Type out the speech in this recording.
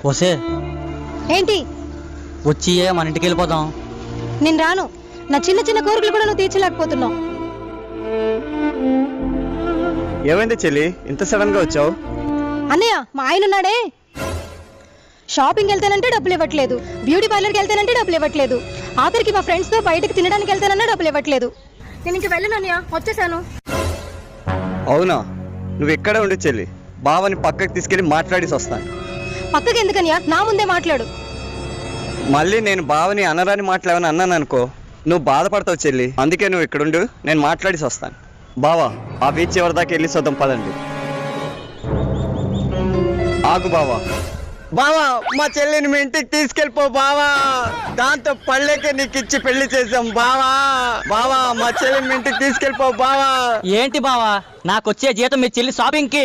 వసే ఏంటి? వచ్చి మన ఇంటికి వెళ్ళిపోదాం. నేను రాను. నా చిన్న చిన్న కోరికలు కూడా నువ్వు తీర్చలేకపోతున్నావు. ఏమైంది చెల్లి, ఇంత సడన్ గా వచ్చావు? అన్నయ్య, మా ఆయన ఉన్నాడే, షాపింగ్కి వెళ్తానంటే డబ్బులు ఇవ్వట్లేదు, బ్యూటీ పార్లర్కి వెళ్తానంటే డబ్బులు ఇవ్వట్లేదు, ఆఖరికి మా ఫ్రెండ్స్తో బయటకు తినడానికి వెళ్తానన్నా డబ్బులు ఇవ్వట్లేదు. నేను ఇంక వెళ్ళను అన్నయ్య, వచ్చేసాను. అవునా, నువ్వు ఎక్కడే ఉండు చెల్లి, బావని పక్కకి తీసుకెళ్ళి మాట్లాడేసి వస్తాను. పక్కకి ఎందుకన్నయ్య, నా ముందే మాట్లాడు. మళ్ళీ నేను బావని అనరాని మాట్లాడని అన్నాను అనుకో, నువ్వు బాధపడతావు చెల్లి. అందుకే నువ్వు ఇక్కడుండు, నేను మాట్లాడేసి వస్తాను. బావా, ఆ బీచ్ ఎవరి దాకా వెళ్ళి చూద్దాం పదండి. ఆగు బావా. బావా, మా చెల్లిని మీ ఇంటికి తీసుకెళ్ళిపో బావా, దాంతో పళ్ళేకే నీకు ఇచ్చి పెళ్లి చేసాం బావా. బావా, మా చెల్లిని మీ ఇంటికి తీసుకెళ్ళిపో బావా. ఏంటి బావా, నాకొచ్చే జీతం మీ చెల్లి షాపింగ్ కి